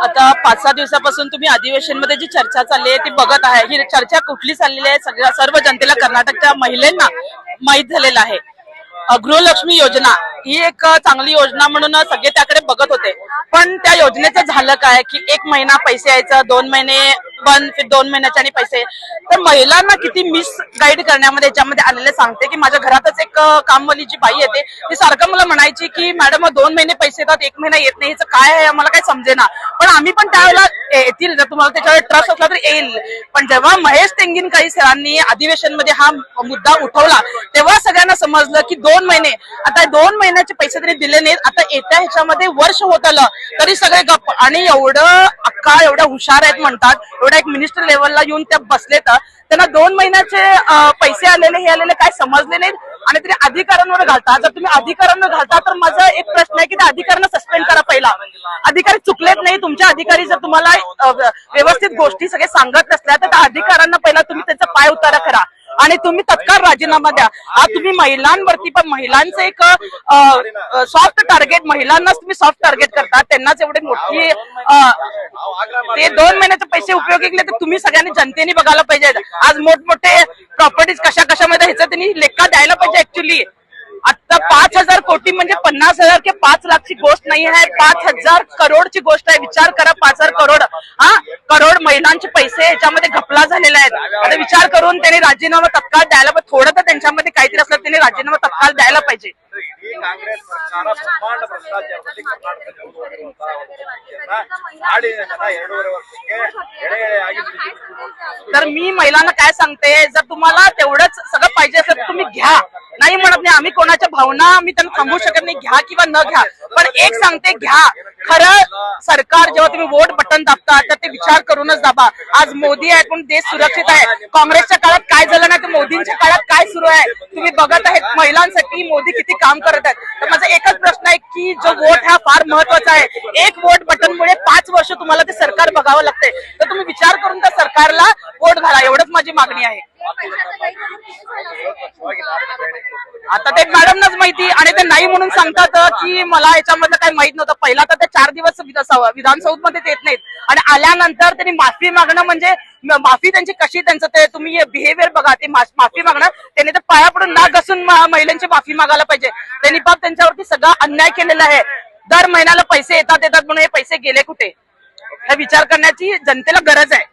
आता 5-6 दिवसापासून तुम्ही अधिवेशन मध्ये जी चर्चा चालली आहे ती बघत आहे. ही चर्चा कुठली चाललेली आहे सगळ्या सर्व जनतेला कर्नाटकच्या महिलांना माहित झालेलं आहे. गृहलक्ष्मी योजना ही एक चांगली योजना म्हणून सगळे त्याकडे बघत होते. पण त्या योजनेचं झालं काय की 1 महिना पैसे यायचं, 2 महिने बंद, फिर 2 महिन्याचे आणि पैसे. तर महिलांना किती मिस गाईड करण्यामध्ये याच्यामध्ये आलेले सांगते की माझ्या घरातच एक कामवाली जी बाई येते ती सारखं मला म्हणायची की मॅडम 2 महिने पैसे येतात, 1 महिना येत नाही, हिचं काय आहे मला काही समजेना. पण आम्ही पण त्यावेळेला येतील, जर तुम्हाला त्याच्यावर ट्रस्ट असला तर येईल. पण जेव्हा महेश तेंगिनकारी सरांनी अधिवेशन मध्ये हा मुद्दा उठवला तेव्हा सगळ्यांना समजलं की 2 महिने, आता 2 महिन्याचे पैसे तरी दिले नाहीत, आता येत्या ह्याच्यामध्ये वर्ष होत आलं तरी सगळे गप्प. आणि एवढं अक्का एवढ्या हुशार आहेत म्हणतात, एवढा एक मिनिस्टर लेवलला येऊन त्या बसले तर त्यांना 2 महिन्याचे पैसे आलेले हे आलेले काय समजले नाहीत आणि तरी अधिकाऱ्यांवर घालता. जर तुम्ही अधिकाऱ्यांवर घालता तर माझा एक प्रश्न आहे की त्या अधिकाऱ्यांना सस्पेंड करा पहिला. अधिकारी चुकलेत नाही, तुमचे अधिकारी जर तुम्हाला व्यवस्थित गोष्टी सगळे सांगत नसल्या तर त्या अधिकाऱ्यांना पहिला तुम्ही त्याचा पाय उतारा करा आणि तुम्ही तत्काळ राजीनामा द्या. आज तुम्ही महिलांवरती पण महिलांचं एक सॉफ्ट टार्गेट, महिलांनाच तुम्ही सॉफ्ट टार्गेट करता, त्यांनाच एवढे मोठी ते 2 महिन्याचे पैसे उपयोगी केले तर तुम्ही सगळ्यांनी जनतेने बघायला पाहिजे. आज मोठमोठे प्रॉपर्टीज कशा कशामध्ये ह्याचा त्यांनी लेखा द्यायला पाहिजे. ऍक्च्युली आता 5,000 कोटी म्हणजे 50,000 के 5 लाखची गोष्ट नाही आहे, 5,000 करोडची गोष्ट आहे. विचार करा, 5,000 करोड, करोड महिलांचे पैसे याच्यामध्ये घपला झालेले आहेत. आता विचार करून त्यांनी राजीनामा तत्काळ द्यायला पाहिजे. थोडं तर त्यांच्यामध्ये काहीतरी असलं त्यांनी राजीनामा तत्काळ द्यायला पाहिजे. काँग्रेस ಸರ್ಕಾರ ಬ್ರಹ್ಮಾಂಡ ಭ್ರಷ್ಟಾಚಾರದಲ್ಲಿ ಕರ್ನಾಟಕದಲ್ಲಿ ಆಡಿ 2.5 ವರ್ಷಕ್ಕೆ ಎಳೆಯಾಗಿ तर मी महिलांना काय सांगते, जर तुम्हाला तेवढंच सगळं पाहिजे असेल तर तुम्ही घ्या, नाही म्हणत नाही आम्ही कोणाच्या भावना आम्ही त्यांना थांबवू शकत नाही, घ्या किंवा न घ्या. पण एक सांगते, घ्या. खरं सरकार जेव्हा तुम्ही वोट बटन दाबता तर ते विचार करूनच दाबा. आज मोदी आहे पण देश सुरक्षित आहे. काँग्रेसच्या काळात काय झालं नाही तर मोदींच्या काळात काय सुरू आहे तुम्ही बघत आहेत. महिलांसाठी मोदी किती काम करत आहेत. तर माझा एकच प्रश्न आहे की जो वोट हा फार महत्वाचा आहे. एक वोट बटनमुळे 5 वर्ष तुम्हाला ते सरकार बघावं लागतंय. तर तुम्ही विचार करून त्या सरकारला वोट घाला, एवढंच माझी मागणी आहे. आता ते मॅडमनाच माहिती आणि ते नाही म्हणून सांगतात की मला याच्यामधलं काही माहित नव्हतं. पहिला तर ते 4 दिवस विधानसौधमध्ये येत नाहीत आणि आल्यानंतर त्यांनी माफी मागणं म्हणजे माफी त्यांची कशी, त्यांचं ते तुम्ही बिहेवियर बघा. ते माफी मागणं त्यांनी तर पाया पडून ना घसून महिलांची माफी मागायला पाहिजे. त्यांनी पाप त्यांच्यावरती सगळा अन्याय केलेला आहे. दर महिन्याला पैसे येतात म्हणून हे पैसे गेले कुठे, हे विचार करण्याची जनतेला गरज आहे.